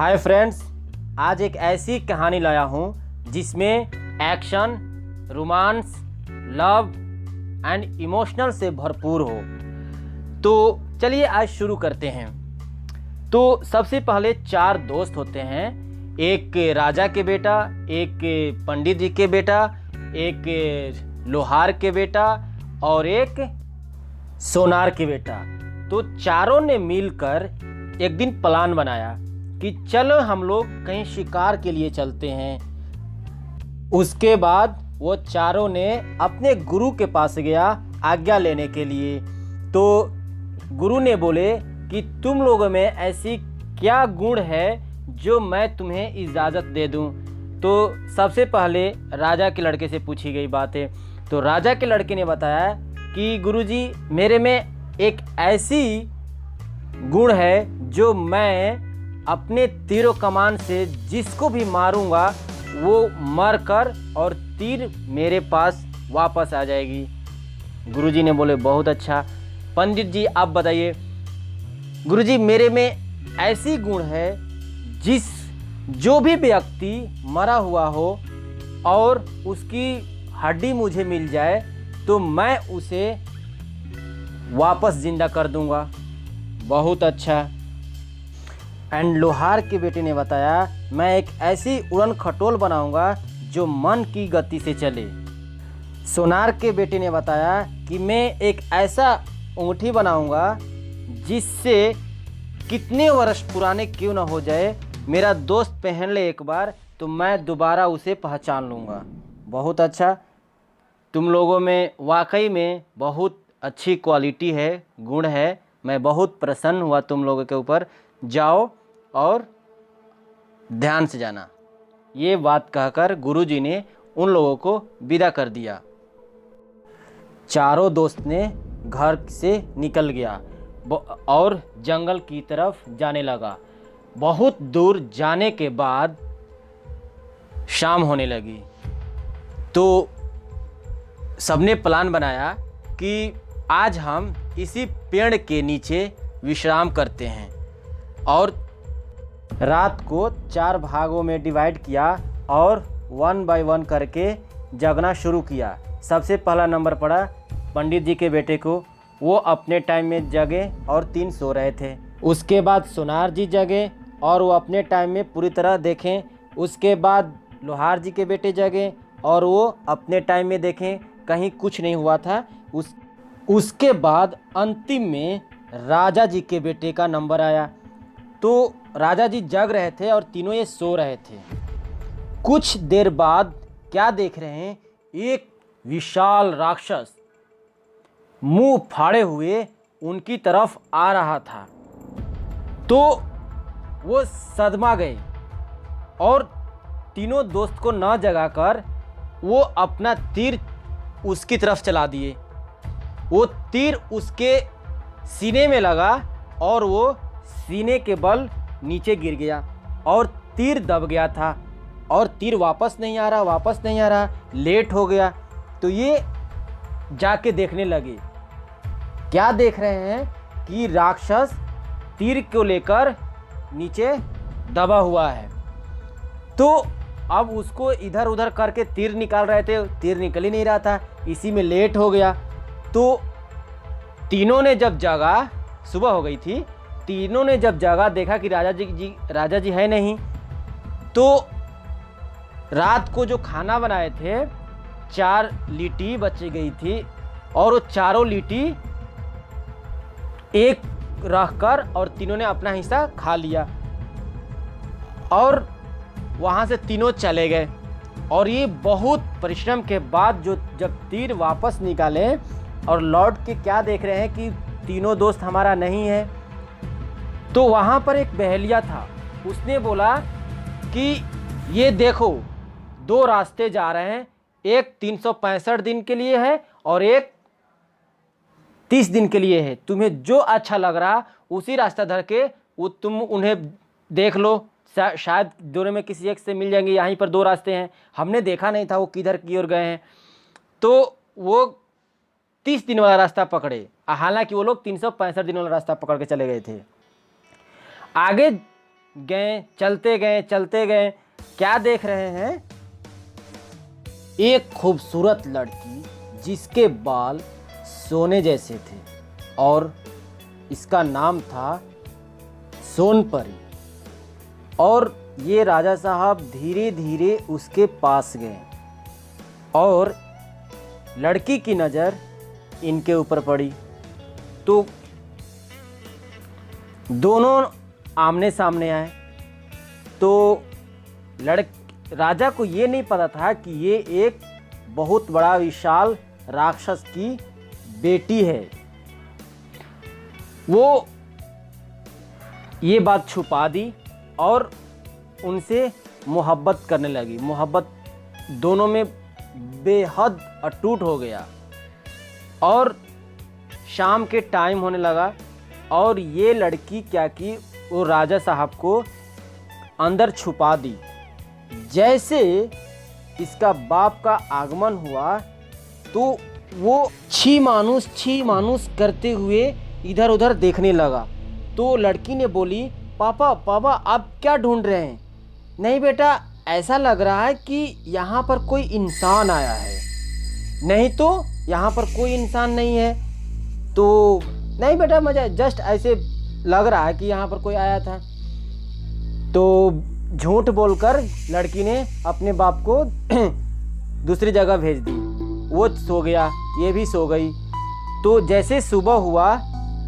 Hi friends, आज एक ऐसी कहानी लाया हूँ जिसमें action, romance, love and emotional से भरपूर हो। तो चलिए आज शुरू करते हैं। तो सबसे पहले 4 दोस्त होते हैं। एक राजा के बेटा, एक पंडित जी के बेटा, एक लोहार के बेटा और एक सोनार के बेटा। तो चारों ने मिलकर एक दिन प्लान बनाया कि चलो हम लोग कहीं शिकार के लिए चलते हैं। उसके बाद वो चारों ने अपने गुरु के पास गया आज्ञा लेने के लिए। तो गुरु ने बोले कि तुम लोगों में ऐसी क्या गुण है जो मैं तुम्हें इजाज़त दे दूं। तो सबसे पहले राजा के लड़के से पूछी गई बात है। तो राजा के लड़के ने बताया कि गुरुजी, मेरे में एक ऐसी गुण है जो मैं अपने तीरों कमान से जिसको भी मारूंगा वो मर कर और तीर मेरे पास वापस आ जाएगी। गुरुजी ने बोले बहुत अच्छा। पंडित जी आप बताइए। गुरुजी, मेरे में ऐसी गुण है जो भी व्यक्ति मरा हुआ हो और उसकी हड्डी मुझे मिल जाए तो मैं उसे वापस जिंदा कर दूंगा। बहुत अच्छा। एंड लोहार के बेटे ने बताया, मैं एक ऐसी उड़न खटोल बनाऊंगा जो मन की गति से चले। सोनार के बेटे ने बताया कि मैं एक ऐसा अंगूठी बनाऊंगा जिससे कितने वर्ष पुराने क्यों ना हो जाए, मेरा दोस्त पहन ले एक बार तो मैं दोबारा उसे पहचान लूँगा। बहुत अच्छा। तुम लोगों में वाकई में बहुत अच्छी क्वालिटी है, गुण है। मैं बहुत प्रसन्न हुआ तुम लोगों के ऊपर। जाओ और ध्यान से जाना। ये बात कहकर गुरुजी ने उन लोगों को विदा कर दिया। चारों दोस्त ने घर से निकल गया और जंगल की तरफ जाने लगा। बहुत दूर जाने के बाद शाम होने लगी। तो सबने प्लान बनाया कि आज हम इसी पेड़ के नीचे विश्राम करते हैं और रात को 4 भागों में डिवाइड किया और 1 बाय 1 करके जगना शुरू किया। सबसे पहला नंबर पड़ा पंडित जी के बेटे को। वो अपने टाइम में जगे और 3 सो रहे थे। उसके बाद सोनार जी जगे और वो अपने टाइम में पूरी तरह देखें। उसके बाद लोहार जी के बेटे जगे और वो अपने टाइम में देखें, कहीं कुछ नहीं हुआ था। उसके बाद अंतिम में राजा जी के बेटे का नंबर आया। तो राजा जी जग रहे थे और तीनों ये सो रहे थे। कुछ देर बाद क्या देख रहे हैं, एक विशाल राक्षस मुंह फाड़े हुए उनकी तरफ आ रहा था। तो वो सदमा गए और तीनों दोस्त को न जगाकर वो अपना तीर उसकी तरफ चला दिए। वो तीर उसके सीने में लगा और वो सीने के बल नीचे गिर गया और तीर दब गया था और तीर वापस नहीं आ रहा, लेट हो गया। तो ये जाके देखने लगे। क्या देख रहे हैं कि राक्षस तीर को लेकर नीचे दबा हुआ है। तो अब उसको इधर उधर करके तीर निकाल रहे थे, तीर निकल ही नहीं रहा था, इसी में लेट हो गया। तो तीनों ने जब जागा, सुबह हो गई थी, तीनों ने जब जागा देखा कि राजा जी है नहीं। तो रात को जो खाना बनाए थे 4 लीटी बच गई थी और वो चारों लीटी एक रखकर और तीनों ने अपना हिस्सा खा लिया और वहाँ से तीनों चले गए। और ये बहुत परिश्रम के बाद जब तीर वापस निकाले और लौट के क्या देख रहे हैं कि तीनों दोस्त हमारा नहीं है। तो वहाँ पर एक बहेलिया था। उसने बोला कि ये देखो, 2 रास्ते जा रहे हैं, एक 365 दिन के लिए है और एक 30 दिन के लिए है। तुम्हें जो अच्छा लग रहा उसी रास्ता धर के वो तुम उन्हें देख लो, शायद दोनों में किसी एक से मिल जाएंगे। यहीं पर 2 रास्ते हैं, हमने देखा नहीं था वो किधर की ओर गए हैं। तो वो 30 दिन वाला रास्ता पकड़े। हालांकि वो लोग 365 दिन वाला रास्ता पकड़ के चले गए थे। आगे गए, चलते गए, क्या देख रहे हैं? एक खूबसूरत लड़की जिसके बाल सोने जैसे थे और इसका नाम था सोनपरी। और ये राजा साहब धीरे धीरे उसके पास गए और लड़की की नज़र इनके ऊपर पड़ी। तो दोनों आमने सामने आए। तो राजा को ये नहीं पता था कि ये एक बहुत बड़ा विशाल राक्षस की बेटी है। वो ये बात छुपा दी और उनसे मोहब्बत करने लगी। मोहब्बत दोनों में बेहद अटूट हो गया और शाम के टाइम होने लगा और ये लड़की क्या की, वो राजा साहब को अंदर छुपा दी। जैसे इसका बाप का आगमन हुआ तो वो छी मानुस करते हुए इधर उधर देखने लगा। तो लड़की ने बोली, पापा पापा आप क्या ढूंढ रहे हैं? नहीं बेटा, ऐसा लग रहा है कि यहाँ पर कोई इंसान आया है। नहीं तो यहाँ पर कोई इंसान नहीं है। तो नहीं बेटा, मुझे जस्ट ऐसे लग रहा है कि यहाँ पर कोई आया था। तो झूठ बोलकर लड़की ने अपने बाप को दूसरी जगह भेज दी। वो सो गया, ये भी सो गई। तो जैसे सुबह हुआ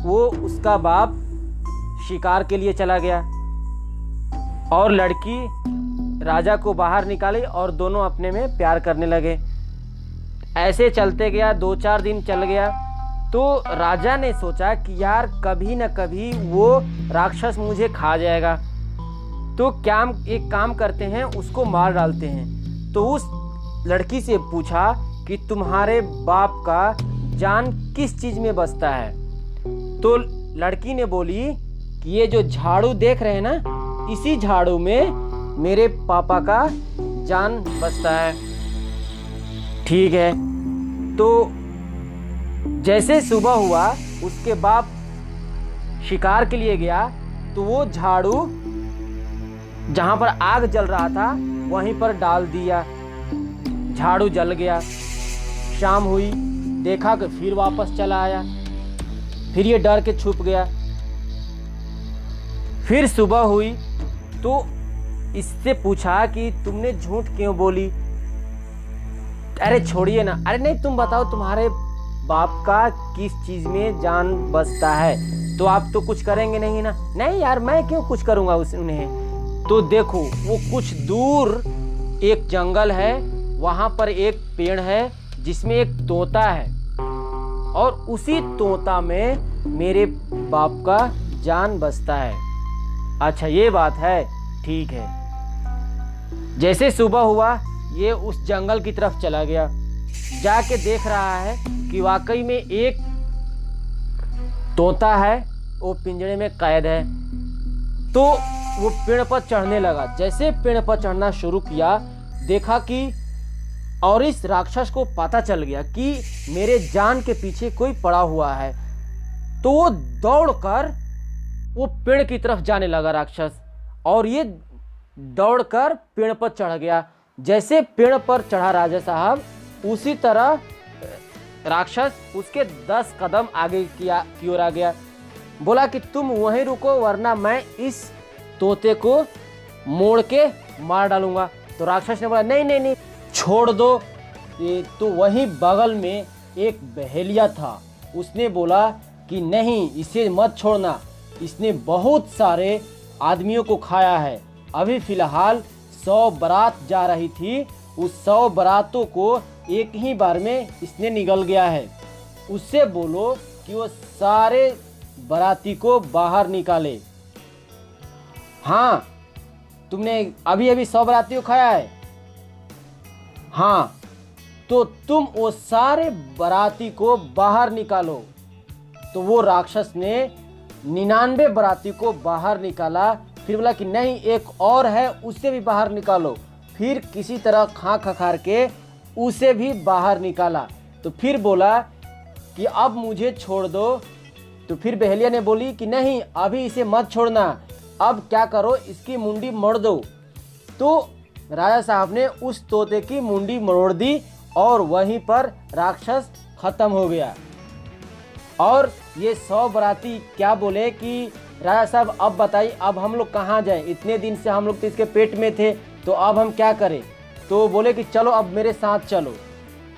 वो उसका बाप शिकार के लिए चला गया और लड़की राजा को बाहर निकाली और दोनों अपने में प्यार करने लगे। ऐसे चलते गया, 2-4 दिन चल गया। तो राजा ने सोचा कि यार कभी न कभी वो राक्षस मुझे खा जाएगा, तो क्या एक काम करते हैं, उसको मार डालते हैं। तो उस लड़की से पूछा कि तुम्हारे बाप का जान किस चीज़ में बसता है? तो लड़की ने बोली कि ये जो झाड़ू देख रहे हैं ना, इसी झाड़ू में मेरे पापा का जान बसता है। ठीक है। तो जैसे सुबह हुआ उसके बाप शिकार के लिए गया तो वो झाड़ू जहाँ पर आग जल रहा था वहीं पर डाल दिया। झाड़ू जल गया। शाम हुई, देखा कि फिर वापस चला आया। फिर ये डर के छुप गया। फिर सुबह हुई तो इससे पूछा कि तुमने झूठ क्यों बोली? अरे छोड़िए ना, अरे नहीं तुम बताओ तुम्हारे बाप का किस चीज में जान बसता है? तो आप तो कुछ करेंगे नहीं ना? नहीं यार, मैं क्यों कुछ करूंगा उन्हें। तो देखो वो कुछ दूर एक जंगल है, वहां पर एक पेड़ है जिसमें एक तोता है और उसी तोता में मेरे बाप का जान बसता है। अच्छा ये बात है, ठीक है। जैसे सुबह हुआ ये उस जंगल की तरफ चला गया। जाके देख रहा है कि वाकई में एक तोता है, वो पिंजरे में कैद है। तो वो पेड़ पर चढ़ने लगा। जैसे पेड़ पर चढ़ना शुरू किया, देखा कि और इस राक्षस को पता चल गया कि मेरे जान के पीछे कोई पड़ा हुआ है। तो वो दौड़कर वो पेड़ की तरफ जाने लगा राक्षस, और ये दौड़कर पेड़ पर चढ़ गया। जैसे पेड़ पर चढ़ा राजा साहब, उसी तरह राक्षस उसके 10 कदम आगे की ओर आ गया। बोला कि तुम वहीं रुको वरना मैं इस तोते को मोड़ के मार डालूंगा। तो राक्षस ने बोला नहीं नहीं नहीं, छोड़ दो। तो वहीं बगल में एक बहेलिया था, उसने बोला कि नहीं इसे मत छोड़ना, इसने बहुत सारे आदमियों को खाया है। अभी फिलहाल 100 बारात जा रही थी, उस 100 बारातों को एक ही बार में इसने निगल गया है। उससे बोलो कि वो सारे बाराती को बाहर निकाले। हाँ, तुमने अभी अभी 100 बाराती को खाया है? हाँ, तो तुम वो सारे बाराती को बाहर निकालो। तो वो राक्षस ने 99 बाराती को बाहर निकाला। फिर बोला कि नहीं एक और है, उसे भी बाहर निकालो। फिर किसी तरह खा खखार के उसे भी बाहर निकाला। तो फिर बोला कि अब मुझे छोड़ दो। तो फिर बहेलिया ने बोली कि नहीं अभी इसे मत छोड़ना, अब क्या करो, इसकी मुंडी मोड़ दो। तो राजा साहब ने उस तोते की मुंडी मोड़ दी और वहीं पर राक्षस खत्म हो गया। और ये 100 बाराती क्या बोले कि राजा साहब अब बताइए, अब हम लोग कहाँ जाएं? इतने दिन से हम लोग तो इसके पेट में थे, तो अब हम क्या करें? तो बोले कि चलो अब मेरे साथ चलो।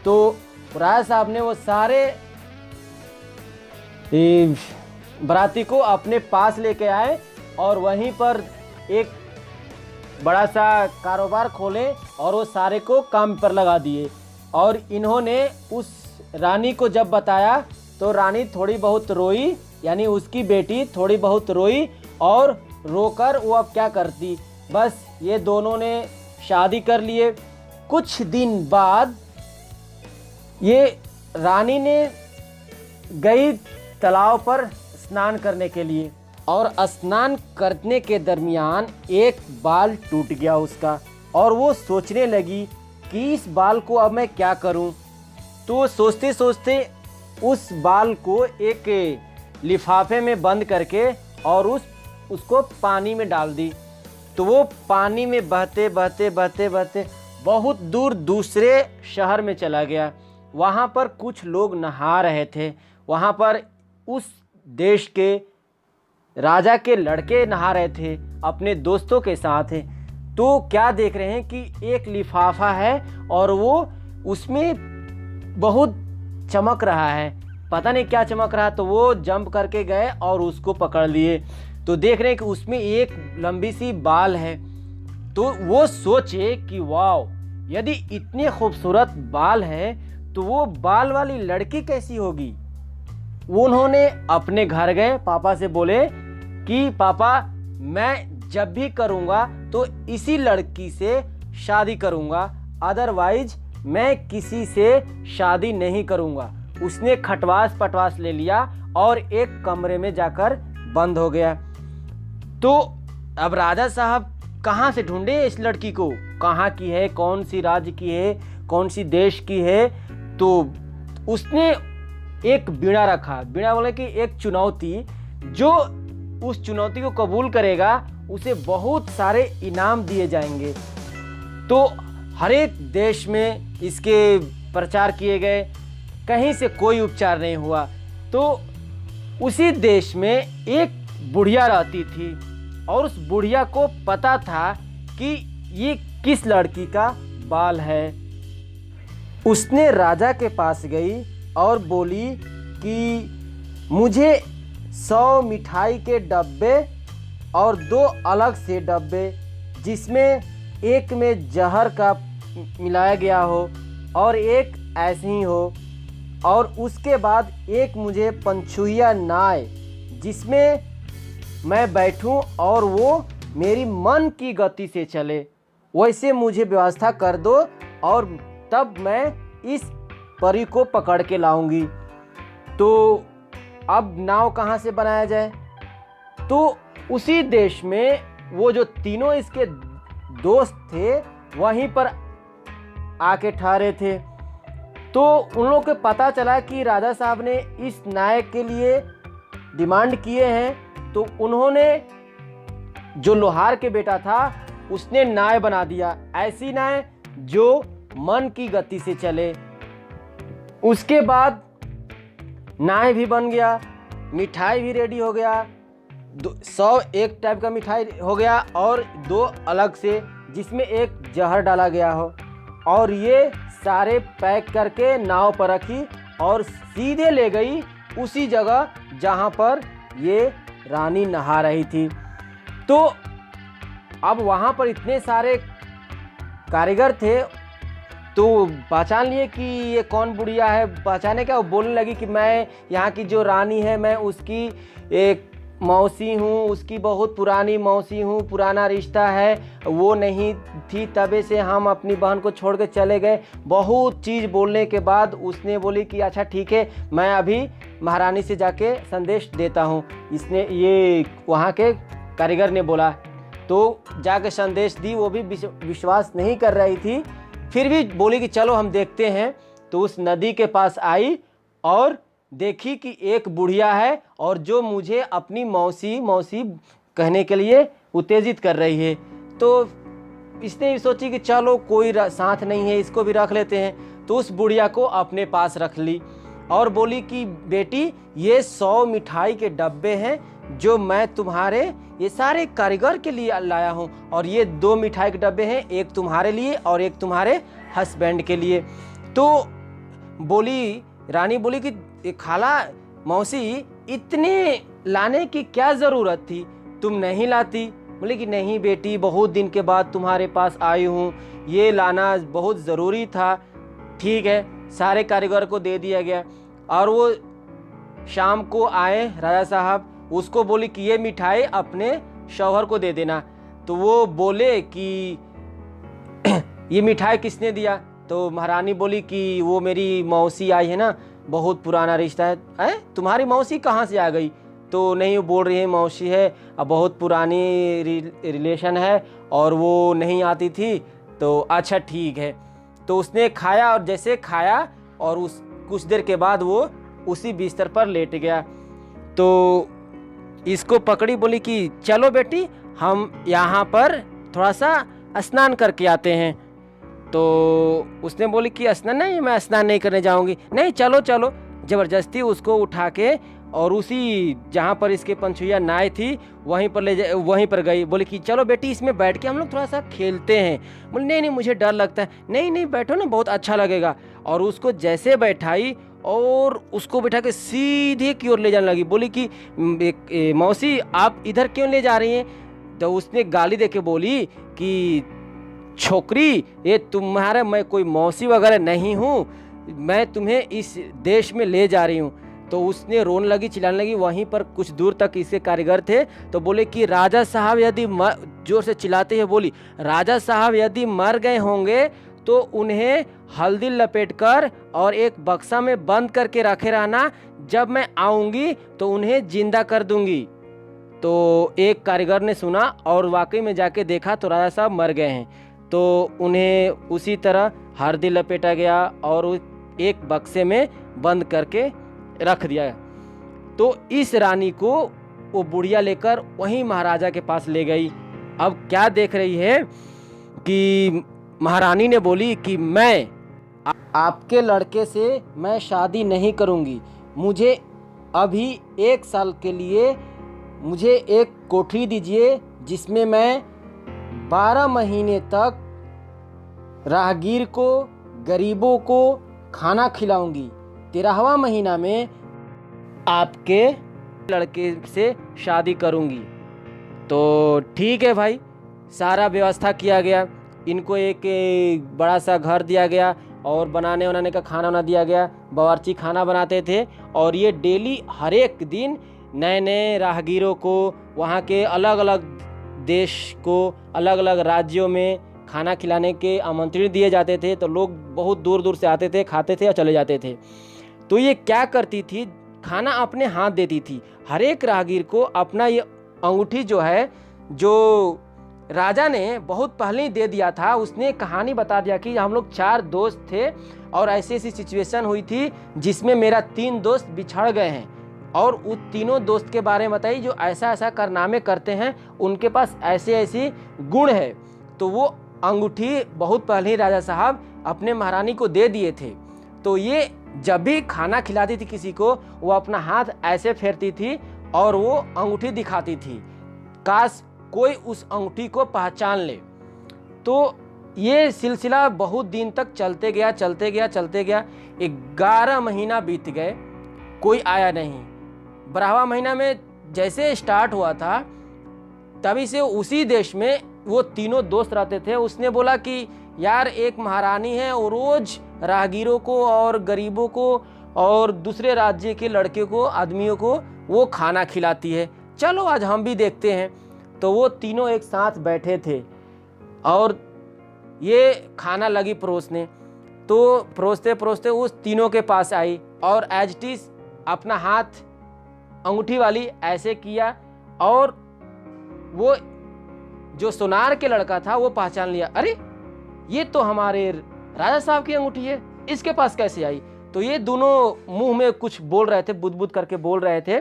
तो राजा साहब ने वो सारे बाराती को अपने पास लेके आए और वहीं पर एक बड़ा सा कारोबार खोले और वो सारे को काम पर लगा दिए। और इन्होंने उस रानी को जब बताया तो रानी थोड़ी बहुत रोई, यानी उसकी बेटी थोड़ी बहुत रोई, और रोकर वो अब क्या करती, बस ये दोनों ने शादी कर लिए। कुछ दिन बाद ये रानी ने गई तालाब पर स्नान करने के लिए, और स्नान करने के दरमियान एक बाल टूट गया उसका, और वो सोचने लगी कि इस बाल को अब मैं क्या करूं। तो सोचते सोचते उस बाल को एक लिफाफे में बंद करके और उसको पानी में डाल दी। तो वो पानी में बहते बहते बहते बहते बहुत दूर दूसरे शहर में चला गया। वहाँ पर कुछ लोग नहा रहे थे, वहाँ पर उस देश के राजा के लड़के नहा रहे थे अपने दोस्तों के साथ। तो क्या देख रहे हैं कि एक लिफाफा है और वो उसमें बहुत चमक रहा है, पता नहीं क्या चमक रहा। तो वो जंप करके गए और उसको पकड़ लिए। तो देख रहे हैं कि उसमें एक लंबी सी बाल है। तो वो सोचे कि वाह, यदि इतने खूबसूरत बाल है तो वो बाल वाली लड़की कैसी होगी। उन्होंने अपने घर गए, पापा से बोले कि पापा मैं जब भी करूँगा तो इसी लड़की से शादी करूँगा, अदरवाइज मैं किसी से शादी नहीं करूँगा। उसने खटवास पटवास ले लिया और एक कमरे में जाकर बंद हो गया। तो अब राजा साहब कहाँ से ढूंढे इस लड़की को, कहाँ की है, कौन सी राज्य की है, कौन सी देश की है। तो उसने एक बीड़ा रखा, बीड़ा बोले कि एक चुनौती, जो उस चुनौती को कबूल करेगा उसे बहुत सारे इनाम दिए जाएंगे। तो हर एक देश में इसके प्रचार किए गए, कहीं से कोई उपचार नहीं हुआ। तो उसी देश में एक बुढ़िया रहती थी और उस बुढ़िया को पता था कि ये किस लड़की का बाल है। उसने राजा के पास गई और बोली कि मुझे 100 मिठाई के डब्बे और 2 अलग से डब्बे, जिसमें एक में जहर का मिलाया गया हो और एक ऐसे ही हो, और उसके बाद एक मुझे पंछुइया नाय, जिसमें मैं बैठूं और वो मेरी मन की गति से चले, वैसे मुझे व्यवस्था कर दो और तब मैं इस परी को पकड़ के लाऊंगी। तो अब नाव कहाँ से बनाया जाए? तो उसी देश में वो जो तीनों इसके दोस्त थे वहीं पर आके ठहरे थे। तो उन लोगों को पता चला कि राजा साहब ने इस नायक के लिए डिमांड किए हैं। तो उन्होंने, जो लोहार के बेटा था, उसने नाय बना दिया, ऐसी नाय जो मन की गति से चले। उसके बाद नाय भी बन गया, मिठाई भी रेडी हो गया, 100 एक टाइप का मिठाई हो गया और 2 अलग से, जिसमें एक जहर डाला गया हो। और ये सारे पैक करके नाव पर रखी और सीधे ले गई उसी जगह जहाँ पर ये रानी नहा रही थी। तो अब वहाँ पर इतने सारे कारीगर थे, तो पहचान लिए कि ये कौन बुढ़िया है। पहचाने क्या, वो बोलने लगी कि मैं यहाँ की जो रानी है, मैं उसकी एक मौसी हूँ, उसकी बहुत पुरानी मौसी हूँ, पुराना रिश्ता है, वो नहीं थी तबे से हम अपनी बहन को छोड़ के चले गए। बहुत चीज़ बोलने के बाद उसने बोली कि अच्छा ठीक है, मैं अभी महारानी से जाके संदेश देता हूँ। इसने, ये वहाँ के कारीगर ने बोला, तो जाके संदेश दी। वो भी विश्वास नहीं कर रही थी, फिर भी बोली कि चलो हम देखते हैं। तो उस नदी के पास आई और देखी कि एक बुढ़िया है और जो मुझे अपनी मौसी कहने के लिए उत्तेजित कर रही है। तो इसने भी सोची कि चलो कोई साथ नहीं है, इसको भी रख लेते हैं। तो उस बुढ़िया को अपने पास रख ली और बोली कि बेटी, ये 100 मिठाई के डब्बे हैं जो मैं तुम्हारे ये सारे कारीगर के लिए लाया हूँ, और ये 2 मिठाई के डब्बे हैं, एक तुम्हारे लिए और एक तुम्हारे हस्बैंड के लिए। तो बोली, रानी बोली कि खाला मौसी, इतने लाने की क्या ज़रूरत थी, तुम नहीं लाती। बोले कि नहीं बेटी, बहुत दिन के बाद तुम्हारे पास आई हूँ, ये लाना बहुत ज़रूरी था। ठीक है, सारे कारीगर को दे दिया गया। और वो शाम को आए राजा साहब, उसको बोली कि ये मिठाई अपने शौहर को दे देना। तो वो बोले कि ये मिठाई किसने दिया? तो महारानी बोली कि वो मेरी मौसी आई है ना, बहुत पुराना रिश्ता है। तुम्हारी मौसी कहाँ से आ गई? तो नहीं, वो बोल रही है मौसी है, अब बहुत पुरानी रिलेशन है और वो नहीं आती थी। तो अच्छा ठीक है। तो उसने खाया, और जैसे खाया और उस कुछ देर के बाद वो उसी बिस्तर पर लेट गया। तो इसको पकड़ी, बोली कि चलो बेटी, हम यहाँ पर थोड़ा सा स्नान करके आते हैं। तो उसने बोली कि स्नान नहीं, मैं स्नान नहीं करने जाऊँगी। नहीं, चलो चलो। ज़बरदस्ती उसको उठा के और उसी जहाँ पर इसके पंछुइया नाय थी वहीं पर गई। बोली कि चलो बेटी, इसमें बैठ के हम लोग थोड़ा सा खेलते हैं। बोली नहीं नहीं, मुझे डर लगता है। नहीं नहीं, बैठो ना, बहुत अच्छा लगेगा। और उसको जैसे बैठाई और उसको बैठा के सीधे की ओर ले जाने लगी। बोली कि मौसी, आप इधर क्यों ले जा रही हैं? तो उसने गाली दे के बोली कि छोकरी, ये तुम्हारा मैं कोई मौसी वगैरह नहीं हूँ, मैं तुम्हें इस देश में ले जा रही हूँ। तो उसने रोने लगी, चिल्लाने लगी। वहीं पर कुछ दूर तक इसके कारीगर थे। तो बोले कि राजा साहब यदि जोर से चिल्लाते हैं, बोली राजा साहब यदि मर गए होंगे तो उन्हें हल्दी लपेटकर और एक बक्सा में बंद करके रखे रहना, जब मैं आऊँगी तो उन्हें जिंदा कर दूंगी। तो एक कारीगर ने सुना और वाकई में जाके देखा तो राजा साहब मर गए हैं। तो उन्हें उसी तरह हल्दी लपेटा गया और एक बक्से में बंद करके रख दिया। तो इस रानी को वो बुढ़िया लेकर वहीं महाराजा के पास ले गई। अब क्या देख रही है कि महारानी ने बोली कि मैं आपके लड़के से मैं शादी नहीं करूंगी, मुझे अभी 1 साल के लिए मुझे एक कोठरी दीजिए जिसमें मैं 12 महीने तक राहगीर को, गरीबों को खाना खिलाऊंगी। 13वां महीना में आपके लड़के से शादी करूंगी। तो ठीक है भाई, सारा व्यवस्था किया गया। इनको एक बड़ा सा घर दिया गया और बनाने का खाना वाना दिया गया। बावर्ची खाना बनाते थे और ये डेली हर एक दिन नए नए राहगीरों को, वहाँ के अलग अलग देश को, अलग अलग राज्यों में खाना खिलाने के आमंत्रण दिए जाते थे। तो लोग बहुत दूर दूर से आते थे, खाते थे और चले जाते थे। तो ये क्या करती थी, खाना अपने हाथ देती थी। हर एक राहगीर को अपना ये अंगूठी जो है, जो राजा ने बहुत पहले ही दे दिया था, उसने कहानी बता दिया कि हम लोग 4 दोस्त थे और ऐसी ऐसी सिचुएशन हुई थी जिसमें मेरा 3 दोस्त बिछड़ गए हैं, और उन तीनों दोस्त के बारे में बताइए जो ऐसा ऐसा कारनामे करते हैं, उनके पास ऐसे ऐसी गुण है। तो वो अंगूठी बहुत पहले ही राजा साहब अपने महारानी को दे दिए थे। तो ये जब भी खाना खिलाती थी किसी को, वो अपना हाथ ऐसे फेरती थी और वो अंगूठी दिखाती थी, काश कोई उस अंगूठी को पहचान ले। तो ये सिलसिला बहुत दिन तक चलते गया। 11 महीना बीत गए, कोई आया नहीं। 12वां महीना में जैसे स्टार्ट हुआ था, तभी से उसी देश में वो तीनों दोस्त रहते थे। उसने बोला कि यार, एक महारानी है, वो रोज राहगीरों को और गरीबों को और दूसरे राज्य के लड़के को, आदमियों को वो खाना खिलाती है, चलो आज हम भी देखते हैं। तो वो तीनों एक साथ बैठे थे और ये खाना लगी परोसने। तो परोसते परोसते उस तीनों के पास आई और एज इट इज अपना हाथ अंगूठी वाली ऐसे किया, और वो जो सोनार के लड़का था वो पहचान लिया, अरे ये तो हमारे राजा साहब की अंगूठी है, इसके पास कैसे आई? तो ये दोनों मुंह में कुछ बोल रहे थे, बुदबुद करके बोल रहे थे।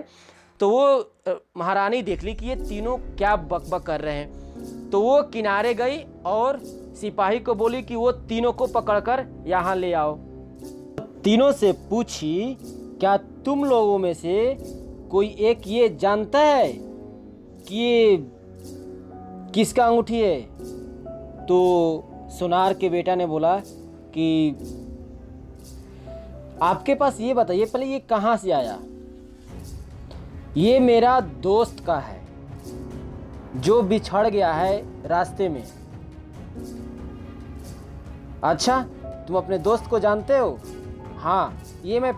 तो वो महारानी देख ली कि ये तीनों क्या बकबक कर रहे हैं, तो वो किनारे गई और सिपाही को बोली कि वो तीनों को पकड़कर यहाँ ले आओ। तीनों से पूछी, क्या तुम लोगों में से कोई एक ये जानता है कि ये किसका अंगूठी है? तो सोनार के बेटा ने बोला कि आपके पास ये बताइए पहले, ये कहाँ से आया? ये मेरा दोस्त का है जो बिछड़ गया है रास्ते में। अच्छा, तुम अपने दोस्त को जानते हो? हाँ, ये मैं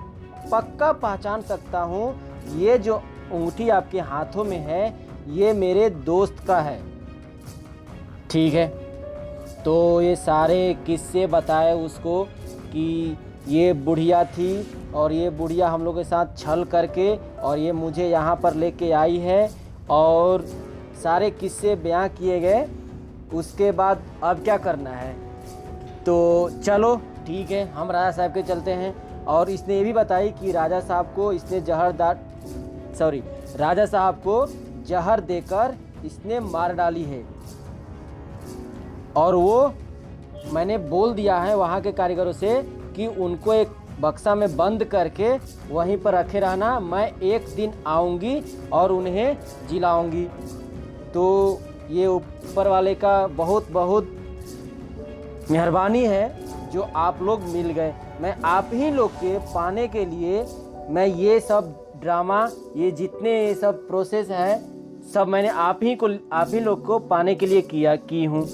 पक्का पहचान सकता हूँ, ये जो अंगूठी आपके हाथों में है ये मेरे दोस्त का है। ठीक है, तो ये सारे किस्से बताए उसको कि ये बुढ़िया थी और ये बुढ़िया हम लोग के साथ छल करके और ये मुझे यहाँ पर लेके आई है, और सारे किस्से बयां किए गए। उसके बाद अब क्या करना है? तो चलो ठीक है, हम राजा साहब के चलते हैं। और इसने ये भी बताई कि राजा साहब को इसने राजा साहब को जहर देकर इसने मार डाली है, और वो मैंने बोल दिया है वहाँ के कारीगरों से कि उनको एक बक्सा में बंद करके वहीं पर रखे रहना, मैं एक दिन आऊँगी और उन्हें जिलाऊंगी। तो ये ऊपर वाले का बहुत बहुत मेहरबानी है जो आप लोग मिल गए। मैं आप ही लोग के पाने के लिए मैं ये सब ड्रामा, ये जितने ये सब प्रोसेस है, सब मैंने आप ही लोग को पाने के लिए की हूँ।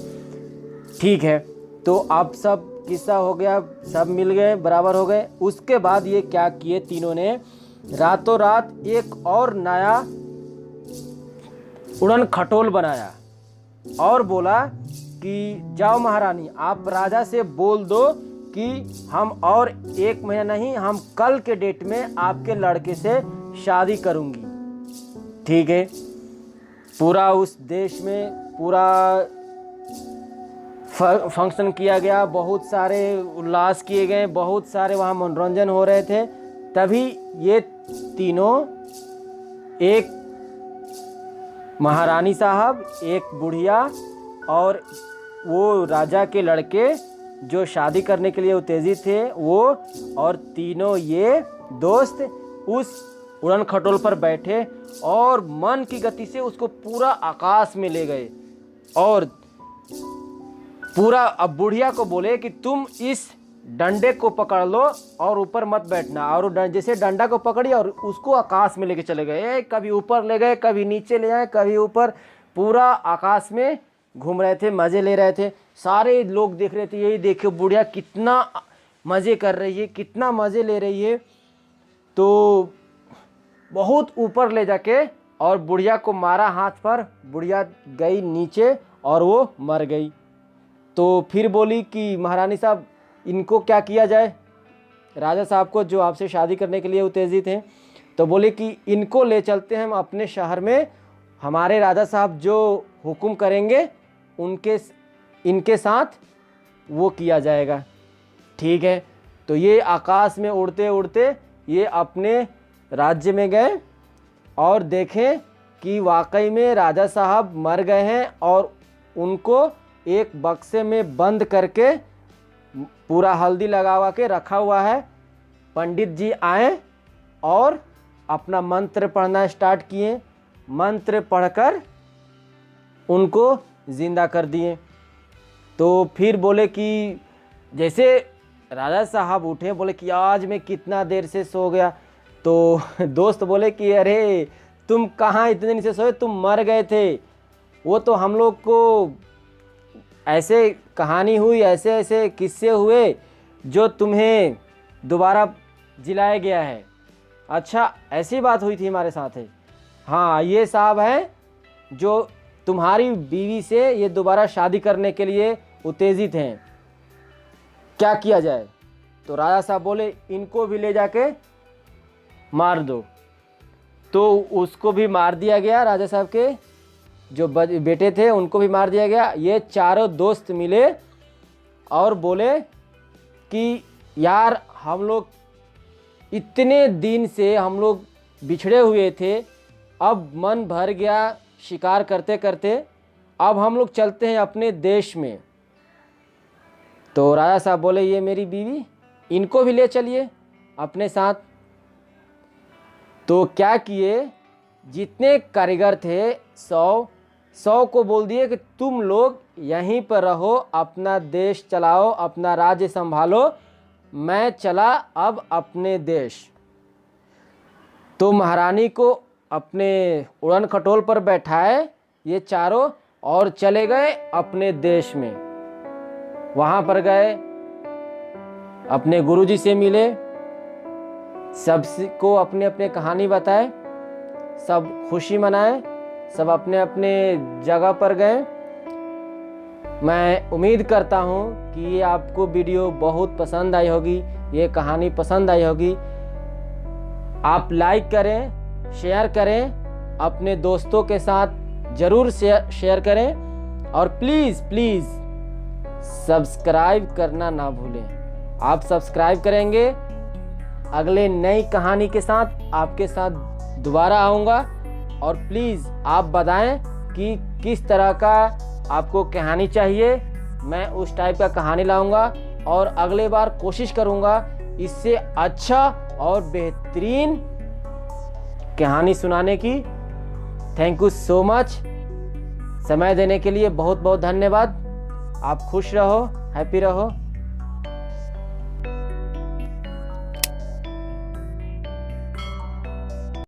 ठीक है, तो अब सब किस्सा हो गया, सब मिल गए, बराबर हो गए। उसके बाद ये क्या किए तीनों ने, रातों रात एक और नया उड़न खटोल बनाया और बोला कि जाओ महारानी, आप राजा से बोल दो कि हम और 1 महीना नहीं, हम कल के डेट में आपके लड़के से शादी करूंगी। ठीक है, पूरा उस देश में पूरा फंक्शन किया गया, बहुत सारे उल्लास किए गए, बहुत सारे वहाँ मनोरंजन हो रहे थे। तभी ये तीनों, एक महारानी साहब, एक बुढ़िया और वो राजा के लड़के जो शादी करने के लिए उत्तेजित थे वो, और तीनों ये दोस्त उस उड़न खटोल पर बैठे और मन की गति से उसको पूरा आकाश में ले गए। और पूरा, अब बुढ़िया को बोले कि तुम इस डंडे को पकड़ लो और ऊपर मत बैठना, और जैसे डंडा को पकड़ी और उसको आकाश में लेके चले गए। कभी ऊपर ले गए, कभी नीचे ले आए, कभी ऊपर, पूरा आकाश में घूम रहे थे, मज़े ले रहे थे। सारे लोग देख रहे थे, यही देखो बुढ़िया कितना मज़े कर रही है, कितना मज़े ले रही है। तो बहुत ऊपर ले जाके और बुढ़िया को मारा हाथ पर, बुढ़िया गई नीचे और वो मर गई। तो फिर बोली कि महारानी साहब, इनको क्या किया जाए? राजा साहब को जो आपसे शादी करने के लिए उत्तेजित हैं। तो बोले कि इनको ले चलते हैं हम अपने शहर में, हमारे राजा साहब जो हुक्म करेंगे इनके साथ वो किया जाएगा। ठीक है, तो ये आकाश में उड़ते उड़ते ये अपने राज्य में गए और देखें कि वाकई में राजा साहब मर गए हैं, और उनको एक बक्से में बंद करके पूरा हल्दी लगा के रखा हुआ है। पंडित जी आए और अपना मंत्र पढ़ना स्टार्ट किए, मंत्र पढ़कर उनको जिंदा कर दिए। तो फिर बोले कि जैसे राजा साहब उठे, बोले कि आज मैं कितना देर से सो गया। तो दोस्त बोले कि अरे तुम कहाँ इतने दिन से सोए, तुम मर गए थे। वो तो हम लोग को ऐसे कहानी हुई, ऐसे ऐसे किस्से हुए जो तुम्हें दोबारा जिलाया गया है। अच्छा, ऐसी बात हुई थी हमारे साथ है। हाँ, ये साहब हैं जो तुम्हारी बीवी से ये दोबारा शादी करने के लिए उत्तेजित हैं, क्या किया जाए? तो राजा साहब बोले इनको भी ले जाके मार दो। तो उसको भी मार दिया गया, राजा साहब के जो बेटे थे उनको भी मार दिया गया। ये चारों दोस्त मिले और बोले कि यार हम लोग इतने दिन से हम लोग बिछड़े हुए थे, अब मन भर गया शिकार करते करते, अब हम लोग चलते हैं अपने देश में। तो राजा साहब बोले ये मेरी बीवी, इनको भी ले चलिए अपने साथ। तो क्या किए, जितने कारीगर थे 100 को बोल दिए कि तुम लोग यहीं पर रहो, अपना देश चलाओ, अपना राज्य संभालो, मैं चला अब अपने देश। तो महारानी को अपने उड़न खटोल पर बैठाए ये चारों और चले गए अपने देश में। वहाँ पर गए, अपने गुरुजी से मिले, सबको अपने अपने कहानी बताए, सब खुशी मनाए, सब अपने अपने जगह पर गए। मैं उम्मीद करता हूँ कि ये आपको वीडियो बहुत पसंद आई होगी, ये कहानी पसंद आई होगी। आप लाइक करें, शेयर करें, अपने दोस्तों के साथ ज़रूर शेयर करें और प्लीज़ प्लीज़ सब्सक्राइब करना ना भूलें। आप सब्सक्राइब करेंगे, अगले नई कहानी के साथ आपके साथ दोबारा आऊँगा। और प्लीज़ आप बताएं कि किस तरह का आपको कहानी चाहिए, मैं उस टाइप का कहानी लाऊंगा और अगले बार कोशिश करूंगा इससे अच्छा और बेहतरीन कहानी सुनाने की। थैंक यू सो मच, समय देने के लिए बहुत बहुत धन्यवाद। आप खुश रहो, हैप्पी रहो।